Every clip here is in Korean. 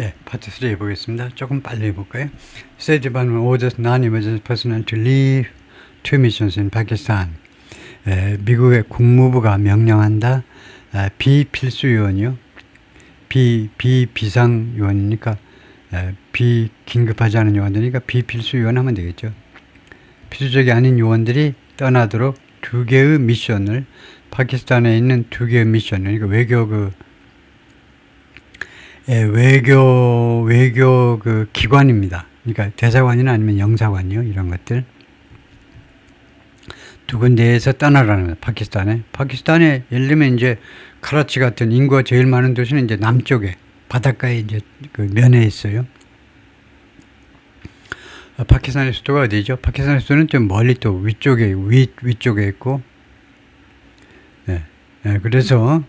예, 파트 3 해보겠습니다. 조금 빨리 해볼까요? State Department orders non-emergency personnel to leave two missions in Pakistan. 미국의 국무부가 명령한다. 비필수 요원이요. 비비상 요원이니까 비긴급하지 않은 요원들이니까 비필수 요원 하면 되겠죠. 필수적이 아닌 요원들이 떠나도록 두 개의 미션을 파키스탄에 있는 두 개의 미션을 그러니까 외교 그 기관입니다. 그러니까 대사관이나 아니면 영사관이요. 이런 것들. 두 군데에서 떠나라는 거예요. 파키스탄에 예를 들면 이제 카라치 같은 인구가 제일 많은 도시는 이제 남쪽에 바닷가에 이제 그 면에 있어요. 파키스탄의 수도가 어디죠? 파키스탄의 수도는 좀 멀리 또 위쪽에 있고. 그래서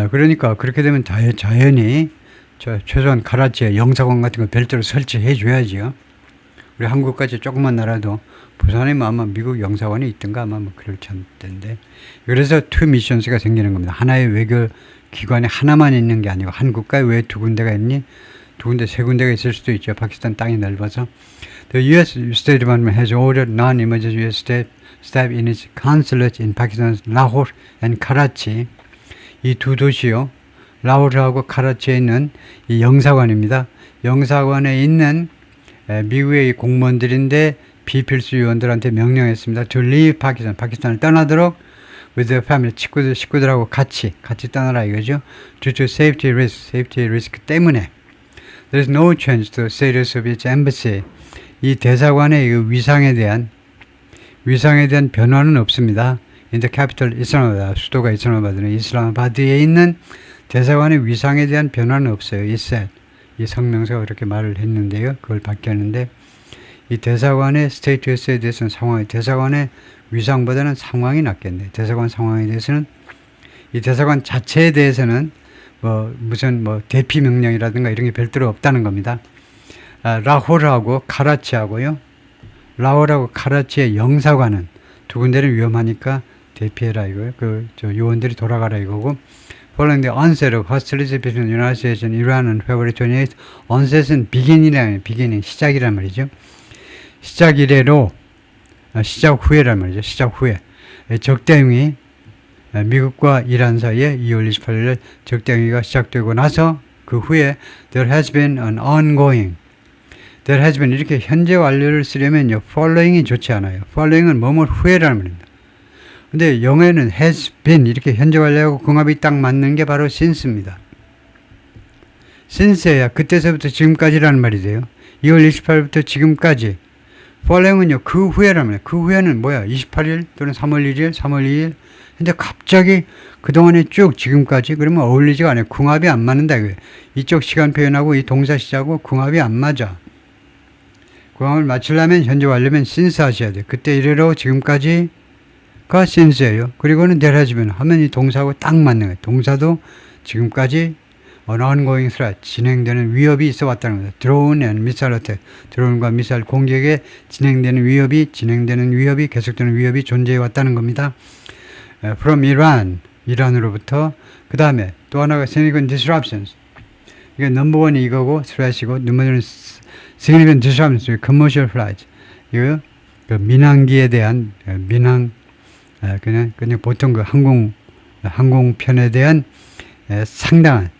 그러니까 그렇게 되면 자연히 최소한 카라치에 영사관 같은 거 별도로 설치해 줘야지요. 우리 한국까지 조그만 나라도 부산에 뭐 아마 미국 영사관이 있던가 아마 뭐 그럴 텐데. 그래서 투 미션스가 생기는 겁니다. 하나의 외교 기관에 하나만 있는 게 아니고 한 국가에 왜 두 군데가 있니? 두 군데, 세 군데가 있을 수도 있죠. 파키스탄 땅이 넓어서. The U.S. State Department has ordered non-emergency U.S. staff in its consulates in Pakistan's Lahore and Karachi. 이 두 도시요. 라호르하고 카라치에 있는 이 영사관입니다. 영사관에 있는 미국의 공무원들인데 비필수 요원들한테 명령했습니다. To leave Pakistan, 파키스탄을 떠나도록 with their family, 식구들하고 같이 떠나라 이거죠. Due to safety risk 때문에 there is no change to the status of its embassy. 이 대사관의 위상에 대한 변화는 없습니다. In the capital 이슬라마바드, 수도가 이슬라마바드는 이슬라마바드에 있는 대사관의 위상에 대한 변화는 없어요. It said. 이 성명서가 그렇게 말을 했는데요. 그걸 바뀌었는데 이 대사관의 스테이트스에 대해서는 대사관의 위상보다는 상황이 낫겠네. 대사관 상황에 대해서는 이 대사관 자체에 대해서는 무슨 대피 명령이라든가 이런 게 별도로 없다는 겁니다. 라호르하고 카라치하고요. 라호르하고 카라치의 영사관은 두 군데는 위험하니까 대피해라 이거예요. 요원들이 돌아가라 이거고. Following the onset of hostilities between the United States and Iran on February 28th, onset은 beginning, 시작이란 말이죠. 시작 후에란 말이죠. 시작 후에. 적대행위, 미국과 이란 사이에 2월 28일 적대행위가 시작되고 나서 그 후에 there has been an ongoing. there has been 이렇게 현재 완료를 쓰려면요. following이 좋지 않아요. following은 뭐뭐 후에라는 말입니다. 근데 영어에는 has been 이렇게 현재 완료하고 궁합이 딱 맞는 게 바로 since입니다. since야 그때서부터 지금까지라는 말이 돼요. 2월 28일부터 지금까지. following은요 그 후에라는 말이에요. 그 후에는 뭐야? 28일 또는 3월 1일, 3월 2일. 근데 갑자기 그동안에 쭉 지금까지 그러면 어울리지가 않아요. 궁합이 안 맞는다 이거예요. 이쪽 시간 표현하고 이 동사 시작하고 궁합이 안 맞아. 궁합을 맞추려면 현재 완료면 since 하셔야 돼요. 그때 이래로 지금까지 가 since예요. 그리고는 there has been 하면 이 동사하고 딱 맞는 거예요. 동사도 지금까지 ongoing threat 진행되는 위협이 있어 왔다는 거예요. drone and missile attack 드론과 미사일 공격에 진행되는 위협이 계속되는 위협이 존재해 왔다는 겁니다. From Iran 이란으로부터 그 다음에 또 하나가 significant disruptions 이게 넘버원이 이거고 threat이고 넘버원은 significant disruptions commercial flights 이거 민항기에 대한 그냥 보통 그 항공편에 대한 상당한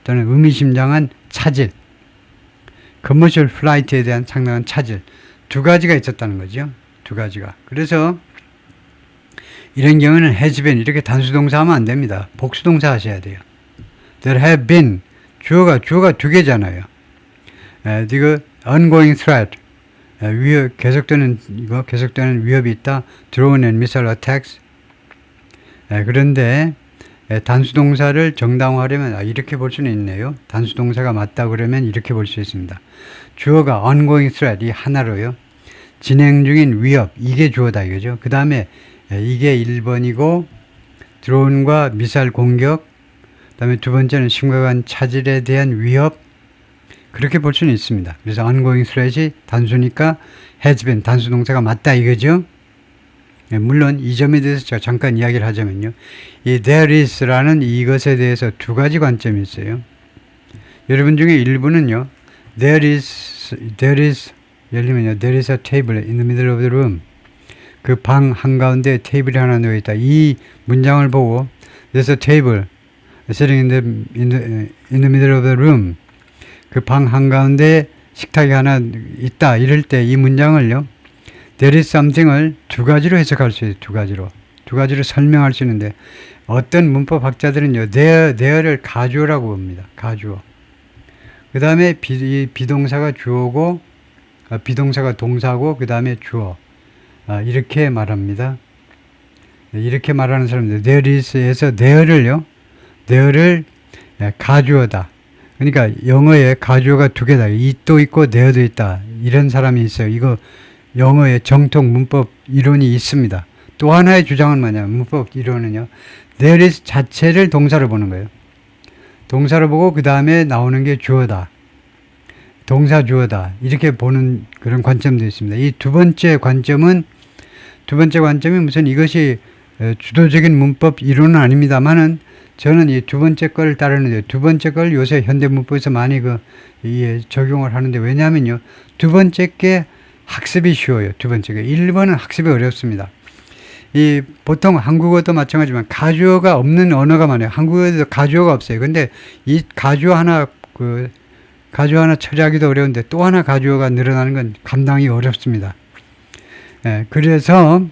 또는 의미심장한 차질, 커머셜 플라이트에 대한 상당한 차질 두 가지가 있었다는 거죠. 두 가지가. 그래서 이런 경우는 has been 이렇게 단수동사 하면 안 됩니다. 복수동사 하셔야 돼요. There have been 주어가 두 개잖아요. 이거 ongoing threat 계속되는 위협이 있다. drone and missile attacks. 그런데 단수동사를 정당화하려면 이렇게 볼 수는 있네요. 단수동사가 맞다 그러면 이렇게 볼 수 있습니다. 주어가 ongoing threat 이 하나로요. 진행 중인 위협 이게 주어다 이거죠. 그 다음에 이게 1번이고 드론과 미사일 공격 그 다음에 두 번째는 심각한 차질에 대한 위협 그렇게 볼 수는 있습니다. 그래서 ongoing threat이 단수니까 has been 단수동사가 맞다 이거죠. 물론 이 점에 대해서 제가 잠깐 이야기를 하자면요. 이 there is라는 이것에 대해서 두 가지 관점이 있어요. 여러분 중에 일부는요, there is, 열리면요, there is a table in the middle of the room. 그 방 한가운데 테이블이 하나 놓여 있다. 이 문장을 보고, there's a table sitting in the middle of the room. 그 방 한가운데 식탁이 하나 있다. 이럴 때 이 문장을요, there is something을 두 가지로 해석할 수 있어요. 두 가지로 설명할 수 있는데, 어떤 문법 학자들은요, there를 가주어라고 봅니다. 가주어. 그 다음에 비동사가 주어고, 비동사가 동사고, 그 다음에 주어. 이렇게 말합니다. 이렇게 말하는 사람들, there is에서 there를 가주어다. 그러니까 영어에 가주어가 두 개다. it도 있고 there도 있다. 이런 사람이 있어요. 이거 영어의 정통 문법 이론이 있습니다. 또 하나의 주장은 뭐냐면, 문법 이론은요, there is 자체를 동사로 보는 거예요. 동사로 보고 그 다음에 나오는 게 주어다. 동사 주어다. 이렇게 보는 그런 관점도 있습니다. 이 두 번째 관점이 무슨 이것이 주도적인 문법 이론은 아닙니다만은, 저는 이 두 번째 걸 따르는데, 두 번째 걸 요새 현대 문법에서 많이 적용을 하는데, 왜냐하면요, 두 번째 게 학습이 쉬워요. 두 번째 게 1번은 학습이 어렵습니다. 보통 한국어도 마찬가지지만 가주어가 없는 언어가 많아요. 한국어에도 가주어가 없어요. 근데 이 가주어 하나 처리하기도 어려운데, 또 하나 가주어가 늘어나는 건 감당이 어렵습니다. 그래서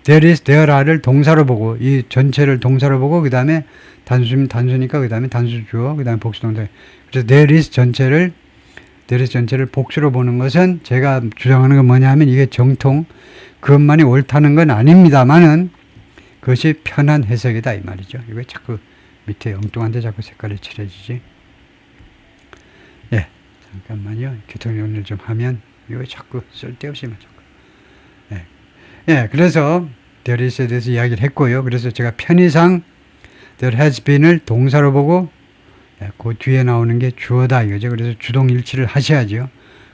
there is, there are를 동사로 보고, 이 전체를 동사로 보고, 그 다음에 단수니까 그 다음에 단수 주어, 그 다음에 복수 동사. 그래서 there is 전체를 복수로 보는 것은, 제가 주장하는 건 뭐냐 하면, 이게 정통 그것만이 옳다는 건 아닙니다만은, 그것이 편한 해석이다 이 말이죠. 이거 자꾸 밑에 엉뚱한 데 자꾸 색깔이 칠해지지. 예, 잠깐만요. 교통연을 좀 하면 이거 자꾸 쓸데없이만 자꾸. 예, 그래서 there is에 대해서 이야기를 했고요. 그래서 제가 편의상 there has been을 동사로 보고, 그 뒤에 나오는 게 주어다 이거죠. 그래서 주동 일치를 하셔야죠.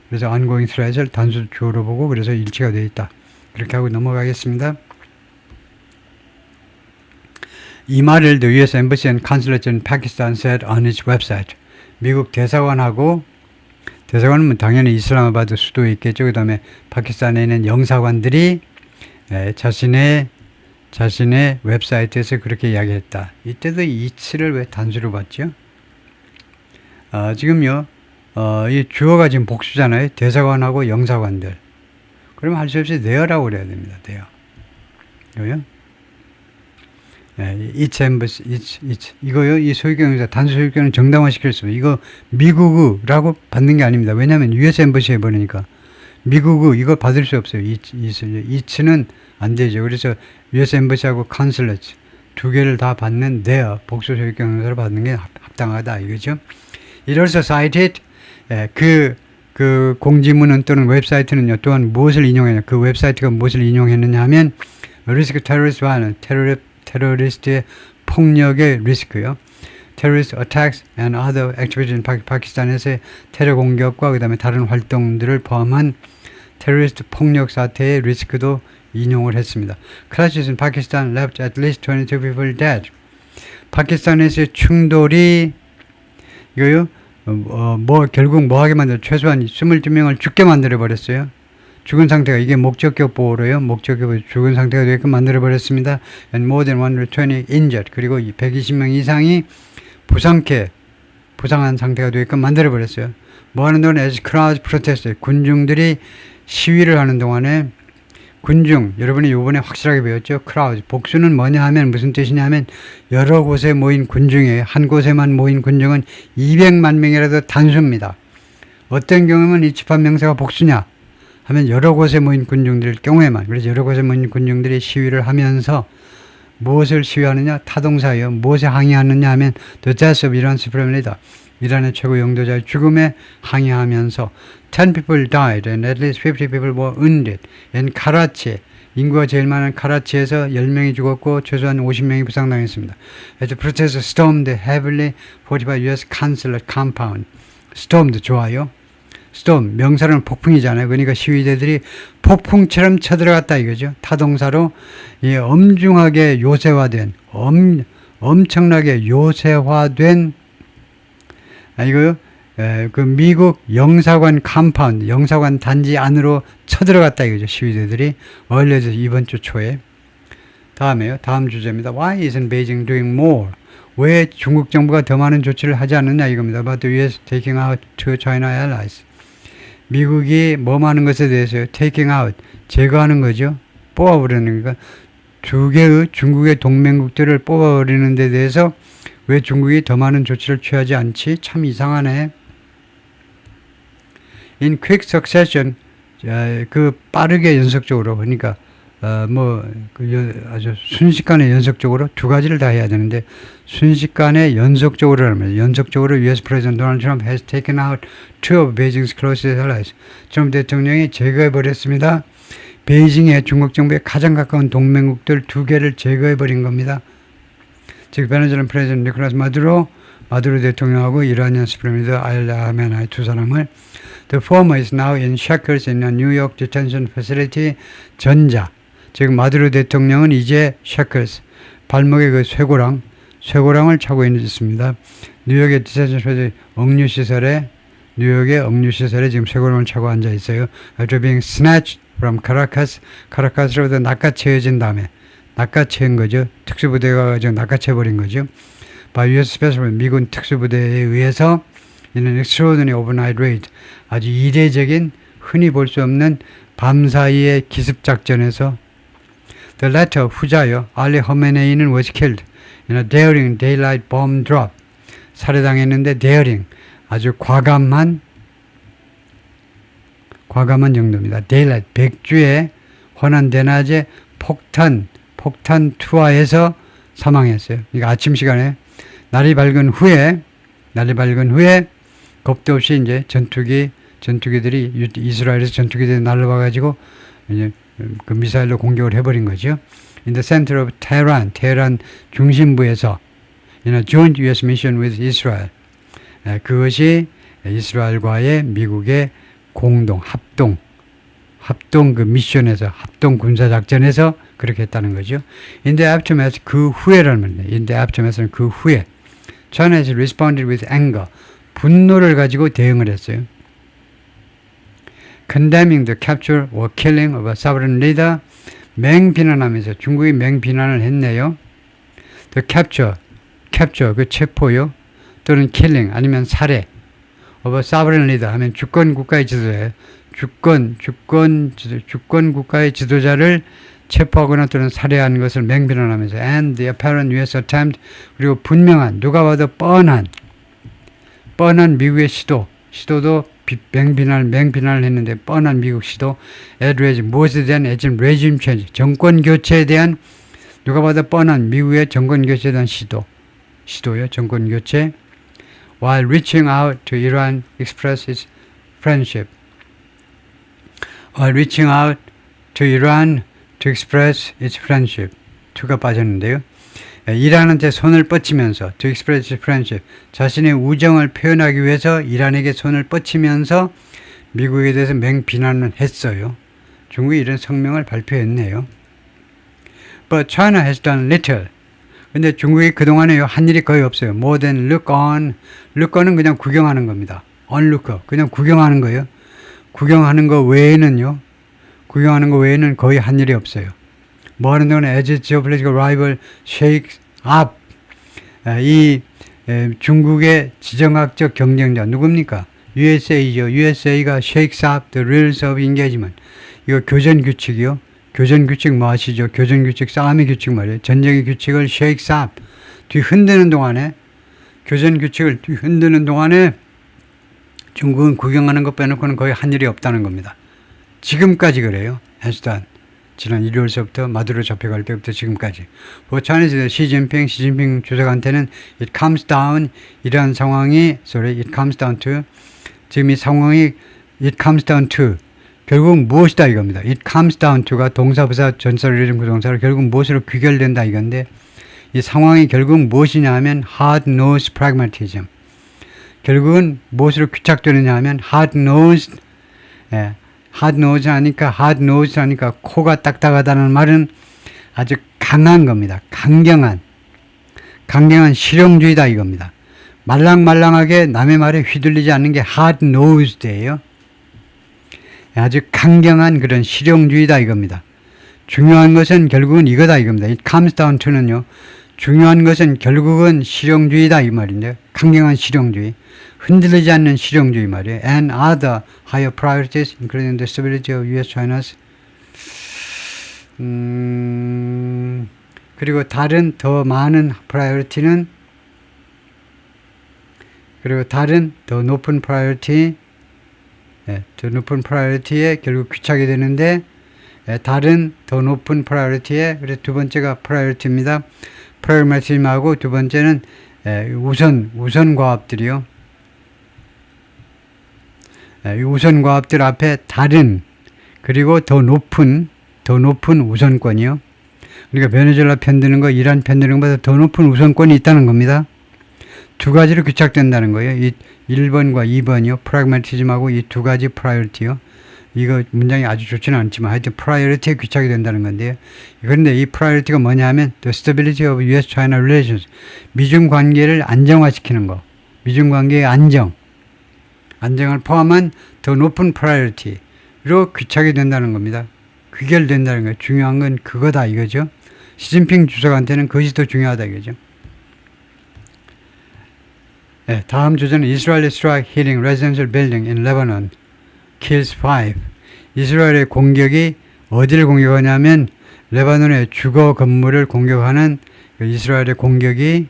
그래서 ongoing threat을 단수 주어로 보고, 그래서 일치가 되어 있다. 그렇게 하고 넘어가겠습니다. 이 말을 the U.S. Embassy and Consulate in Pakistan said on its website. 미국 대사관은 당연히 이슬람아바드 수도에 있겠죠. 그 다음에 파키스탄에 있는 영사관들이 자신의 웹사이트에서 그렇게 이야기했다. 이때도 it를 왜 단수로 봤죠? 지금요, 이 주어가 지금 복수잖아요. 대사관하고 영사관들. 그러면 할 수 없이 there라고 그래야 됩니다. there. 이거요? each embassy, each. 이거요, 이 소유경영사, 단수 소유경은 정당화 시킬 수 없어요. 이거 미국이라고 받는 게 아닙니다. 왜냐하면 US 엠버시에 보내니까. 미국이 이거 받을 수 없어요. each는 안 되죠. 그래서 US 엠버시하고 consulate 두 개를 다 받는 their 복수 소유경영사를 받는 게 합당하다. 이거죠. It also cited, 그 공지문은 또는 웹사이트는요, 또한 무엇을 인용했냐, 그 웹사이트가 무엇을 인용했느냐 하면, 리스크 테러리스트 와는 테러리스트의 폭력의 리스크요. terrorist attacks and other activities in 파키스탄에서의 테러 공격과 그 다음에 다른 활동들을 포함한 테러리스트 폭력 사태의 리스크도 인용을 했습니다. Clashes in Pakistan left at least 22 people dead. 파키스탄에서의 충돌이 이거요, 결국 뭐하게 만들어, 최소한 22명을 죽게 만들어 버렸어요. 죽은 상태가, 이게 목적격 보호로요. 목적격 보호, 죽은 상태가 되게끔 만들어 버렸습니다. And more than 120 injured. 그리고 120명 이상이 부상한 상태가 되게끔 만들어 버렸어요. 뭐 하는 동안에 as crowds protested. 군중들이 시위를 하는 동안에, 군중, 여러분이 요번에 확실하게 배웠죠? crowd. 복수는 뭐냐 하면 무슨 뜻이냐 하면, 여러 곳에 모인 군중에, 한 곳에만 모인 군중은 200만 명이라도 단수입니다. 어떤 경우면 이 집합 명사가 복수냐 하면, 여러 곳에 모인 군중들 경우에만. 그래서 여러 곳에 모인 군중들이 시위를 하면서 무엇을 시위하느냐? 타동사예요. 무엇에 항의하느냐 하면 the death of Iran's supreme leader. 이란의 최고 영도자의 죽음에 항의하면서 10 people died and at least 50 people were wounded. in 카라치, 인구가 제일 많은 카라치에서 10명이 죽었고 최소한 50명이 부상당했습니다. As the protesters stormed the heavily fortified U.S. consulate compound. stormed 좋아요. storm, 명사는 폭풍이잖아요. 그러니까 시위대들이 폭풍처럼 쳐들어갔다 이거죠. 타동사로 엄중하게 요새화된, 엄청나게 요새화된, 이거요, 그 미국 영사관 컴파운드, 영사관 단지 안으로 쳐들어갔다 이거죠. 시위대들이 얼려서 이번 주 초에. 다음에요. 다음 주제입니다. Why isn't Beijing doing more? 왜 중국 정부가 더 많은 조치를 하지 않느냐 이겁니다. About the US taking out two China allies. 미국이 뭐 하는 것에 대해서요. taking out, 제거하는 거죠. 뽑아버리는 거니까 두 개의 중국의 동맹국들을 뽑아버리는 데 대해서 왜 중국이 더 많은 조치를 취하지 않지? 참 이상하네. In quick succession, 그 빠르게 연속적으로, 그러니까 아주 순식간에 연속적으로 두 가지를 다 해야 되는데 순식간에 연속적으로 하면 연속적으로 US President Donald Trump has taken out two of Beijing's closest allies. 트럼프 대통령이 제거해 버렸습니다. 베이징의 중국 정부에 가장 가까운 동맹국들 두 개를 제거해 버린 겁니다. 즉 베네수엘라 프레지던트 니콜라스 마두로 대통령하고 이라니안 수프리임 리더 아일라 하메나이 두 사람을 The former is now in shackles in a New York detention facility. 전자 즉 마두로 대통령은 이제 shackles 발목에 그 쇠고랑을 차고 있습니다. 뉴욕의 디텐션 facility 뉴욕의 억류시설에 지금 쇠고랑을 차고 앉아 있어요. After being snatched from 카라카스로부터 낚아채어진 다음에 낚아채은 거죠. 특수부대가 가지고 낚아채버린 거죠. By US Special 미군 특수부대에 의해서 이는 extraordinary overnight raid 아주 이례적인 흔히 볼 수 없는 밤사이의 기습작전에서 The latter 후자요. 알리 허메네이는 was killed in a daring daylight bomb drop. 살해당했는데 daring 아주 과감한 정도입니다. daylight 백주에 환한 대낮에 폭탄 투하에서 사망했어요. 그러니까 아침 시간에 날이 밝은 후에 겁도 없이 이제 전투기들이 이스라엘에서 전투기들이 날라와가지고 이제 그 미사일로 공격을 해버린 거죠. In the center of 테헤란 중심부에서 in a joint U.S. mission with Israel. 그것이 이스라엘과의 미국의 공동 합동 그 미션에서 합동 군사 작전에서 그렇게 했다는 거죠. In the aftermath 그 후에라는 말입니다. In the aftermath는 그 후에 China has responded with anger. 분노를 가지고 대응을 했어요. Condemning the capture or killing of a sovereign leader. 맹비난하면서 중국이 맹비난을 했네요. The capture 그 체포요. 또는 killing 아니면 살해. of a sovereign leader 하면 주권 국가의 지도자예요. 주권 국가의 지도자를 체포하거나 또는 살해한 것을 맹비난하면서 and the apparent US attempt 그리고 분명한 누가 봐도 뻔한 미국의 시도도 맹비난을 했는데 뻔한 미국 시도 무엇에 대한 regime change 정권 교체에 대한 누가 봐도 뻔한 미국의 정권 교체에 대한 시도요 정권 교체 while reaching out to Iran express its friendship while reaching out to Iran to express its friendship to가 빠졌는데요. 이란한테 손을 뻗치면서 to express its friendship 자신의 우정을 표현하기 위해서 이란에게 손을 뻗치면서 미국에 대해서 맹비난을 했어요. 중국이 이런 성명을 발표했네요. But China has done little. 근데 중국이 그동안에 한 일이 거의 없어요. More than look on. look on은 그냥 구경하는 겁니다. onlook 그냥 구경하는 거예요. 구경하는 거 외에는 거의 한 일이 없어요. 뭐 하는 동안에 as geopolitical rival shakes up. 이 중국의 지정학적 경쟁자 누굽니까? USA죠. USA가 shakes up the rules of engagement. 이거 교전 규칙이요. 교전 규칙 뭐 아시죠? 교전 규칙, 싸움의 규칙 말이에요. 전쟁의 규칙을 shakes up. 흔드는 동안에 교전 규칙을 흔드는 동안에 중국은 구경하는 것 빼놓고는 거의 한 일이 없다는 겁니다. 지금까지 그래요. 해수단 지난 1월서부터 마두로 잡혀갈 때부터 지금까지. 보차에서 시진핑 주석한테는 it comes down 이러한 상황이 it comes down to 지금 이 상황이 it comes down to 결국 무엇이다 이겁니다. it comes down to가 동사부사 전사를 이루는 구동사로 결국 무엇으로 귀결된다 이건데 이 상황이 결국 무엇이냐 하면 hard-nosed pragmatism. 결국은 무엇으로 귀착되느냐 하면 hard-nosed 하니까 코가 딱딱하다는 말은 아주 강한 겁니다. 강경한 실용주의다 이겁니다. 말랑말랑하게 남의 말에 휘둘리지 않는 게 hard nosed예요. 아주 강경한 그런 실용주의다 이겁니다. 중요한 것은 결국은 이거다 이겁니다. It comes down to는요. 중요한 것은 결국은 실용주의다 이 말인데요. 강경한 실용주의. 흔들리지 않는 실용주의 말이에요. And other higher priorities including the stability of U.S.-China's 그리고 다른 더 많은 priority는 그리고 다른 더 높은 priority 더 높은 priority에 결국 귀착이 되는데 다른 더 높은 priority에 그래서 두 번째가 priority입니다. pragmatism하고 두 번째는 우선 과업들이요. 우선 과업들 앞에 다른 그리고 더 높은 우선권이요. 그러니까 베네수엘라 편드는 거, 이란 편드는 것보다 더 높은 우선권이 있다는 겁니다. 두 가지로 귀착된다는 거예요. 이 1번과 2번이요. 프라그마티즘하고 이 두 가지 프라이어리티요. 이거 문장이 아주 좋지는 않지만 하여튼 프라이어리티에 귀착이 된다는 건데요. 그런데 이 프라이어리티가 뭐냐 하면 The stability of U.S.-China relations. 미중 관계를 안정화시키는 거. 미중 관계의 안정을 포함한 더 높은 프라이어리티로 귀착이 된다는 겁니다. 귀결된다는 거예요. 중요한 건 그거다 이거죠. 시진핑 주석한테는 그것이 더 중요하다 이거죠. 네, 다음 주제는 Israeli strike hitting residential building in Lebanon kills 5. 이스라엘의 공격이 어디를 공격하냐면 레바논의 주거 건물을 공격하는 이스라엘의 공격이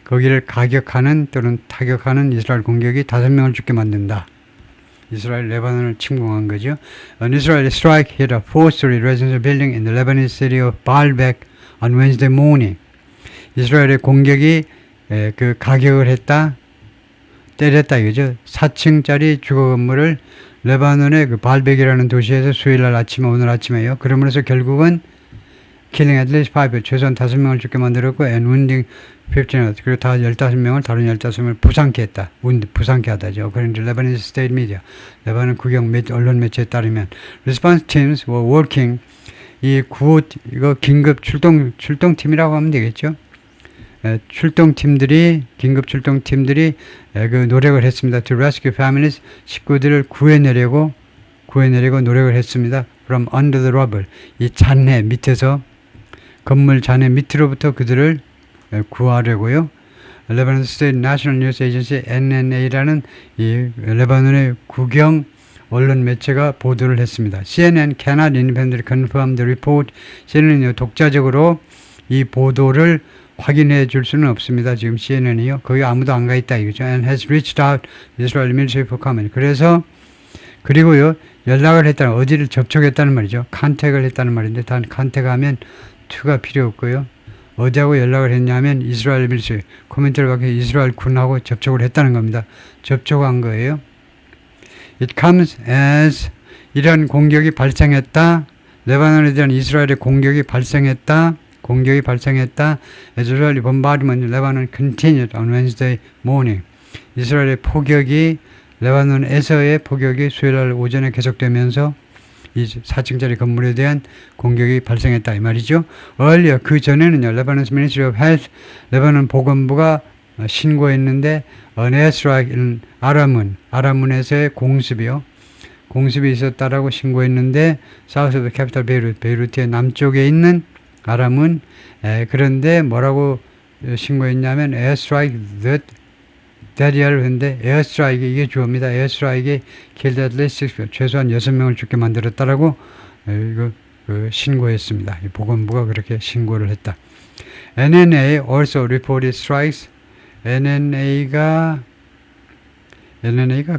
거기를 가격하는 또는 타격하는 이스라엘 공격이 5명을 죽게 만든다. 이스라엘 레바논을 침공한 거죠. An Israeli strike hit a four-story residential building in the Lebanese city of Baalbek on Wednesday morning. 이스라엘의 공격이 그 가격을 했다, 때렸다 이거죠. 4층짜리 주거 건물을 레바논의 그 발백이라는 도시에서 수요일날 아침에 오늘 아침에요. 그러면서 결국은 killing at least 5, 최소한 5명을 죽게 만들었고 and wounding 15, 그리고 다 15명을 다른 15명을 부상케 했다. 부상케 하다죠. 그런데 레바논 스테이트 미디어, 레바논 국영 언론 매체에 따르면 response teams were working, 이 구호 이거 긴급 출동팀이라고 하면 되겠죠. 긴급 출동팀들이 그 노력을 했습니다. To rescue families, 식구들을 구해내려고 노력을 했습니다. From under the rubble, 이 잔해 밑에서 건물 잔해 밑으로부터 그들을 구하려고요. 레바논 스테이트 내셔널 뉴스 에이전시 NNA라는 이 레바논의 국영 언론 매체가 보도를 했습니다. CNN cannot independently confirm the report. CNN이 독자적으로 이 보도를 확인해 줄 수는 없습니다. 지금 CNN이요. 거기 아무도 안 가 있다 이거죠. And has reached out to Israel military for comment. 그래서 그리고요 연락을 했다는 어디를 접촉했다는 말이죠. 컨택을 했다는 말인데 단 컨택하면 to가 필요 없고요. 어디하고 연락을 했냐면 이스라엘 밀리터리 코멘트를 받기 이스라엘 군하고 접촉을 했다는 겁니다. 접촉한 거예요. It comes as 이런 공격이 발생했다. 레바논에 대한 이스라엘의 공격이 발생했다. 이스라엘이 bombardment 레바논 continued on Wednesday morning. 이스라엘의 포격이 레바논에서의 포격이 수요일 오전에 계속되면서 이 4층짜리 건물에 대한 공격이 발생했다 이 말이죠. earlier 그 전에는요. 레바논 Ministry of Health 레바논 보건부가 신고했는데 an airstrike in 아라문에서의 공습이 있었다라고 신고했는데 south of the capital 베이루트의 남쪽에 있는 아라문 그런데 뭐라고 신고했냐면 airstrike that 했는데 에어스트라이크 이게 주어입니다. 에어스트라이크에 killed at least 6, 최소한 6명을 죽게 만들었다라고 이거 신고했습니다. 이 보건부가 그렇게 신고를 했다. NNA also reported strikes. NNA가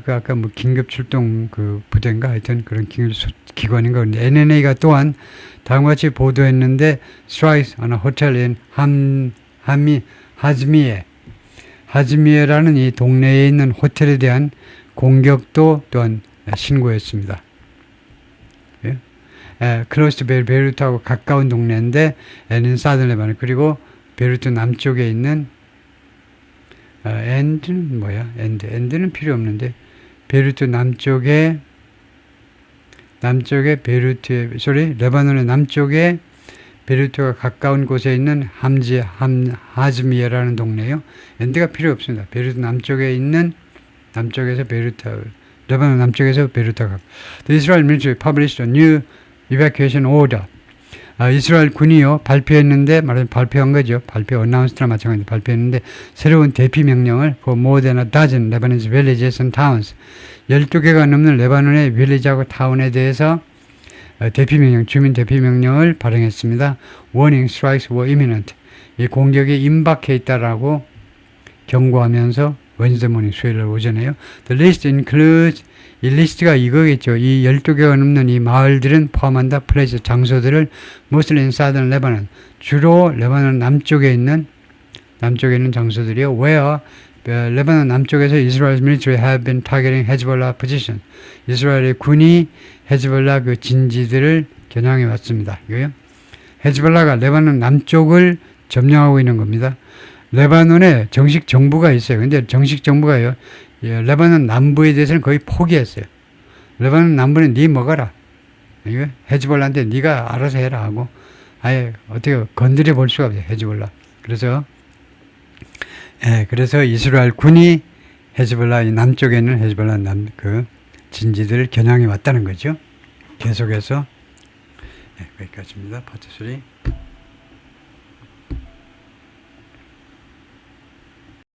그 아까 뭐 긴급 출동 그 부대인가 하여튼 그런 긴급 기관인가 그런데 NNA가 또한 다음과 같이 보도했는데 strikes on a hotel in 하즈미에라는 이 동네에 있는 호텔에 대한 공격도 또한 신고했습니다. 예? close to 베이루트하고 가까운 동네인데 N은 사든 레바논 그리고 베이루트 남쪽에 있는 엔드는 뭐야? 엔드는 필요 없는데 베이루트 레바논의 남쪽에 베이루트가 가까운 곳에 있는 하즈미에라는 동네예요. 엔드가 필요 없습니다. 베이루트 남쪽에서 베이루트, 레바논 남쪽에서 베이루트가 The Israel military published a new evacuation order. 이스라엘 군이요 발표했는데 말하자면 발표한 거죠. 발표 어나운스트나 마찬가지로 발표했는데 새로운 대피 명령을 for more than a dozen Lebanese villages and towns 12개가 넘는 레바논의 빌리지하고 타운에 대해서 대피 명령, 주민 대피 명령을 발행했습니다. Warning strikes were imminent. 이 공격이 임박해 있다라고 경고하면서 Wednesday morning 수요일 오전에요. The list includes 이 리스트가 이거겠죠. 이 12개가 넘는 이 마을들은 포함한다. 플레이스 장소들을 mostly in southern Lebanon. 주로 레바논 남쪽에 있는 장소들이요. Where 레바논 남쪽에서 Israel's military have been targeting Hezbollah position. 이스라엘의 군이 헤즈볼라 그 진지들을 겨냥해 왔습니다. 이거요. 헤즈볼라가 레바논 남쪽을 점령하고 있는 겁니다. 레바논에 정식 정부가 있어요. 근데 정식 정부가요. 레바논 남부에 대해서는 거의 포기했어요. 레바논 남부는 네 먹어라. 이거 헤즈볼라한테 네가 알아서 해라 하고 아예 어떻게 건드려 볼 수가 없어요. 헤즈볼라. 그래서 이스라엘 군이 헤즈볼라 이 남쪽에 있는 헤즈볼라 그 진지들을 겨냥해 왔다는 거죠. 계속해서 여기까지입니다. 파트 3.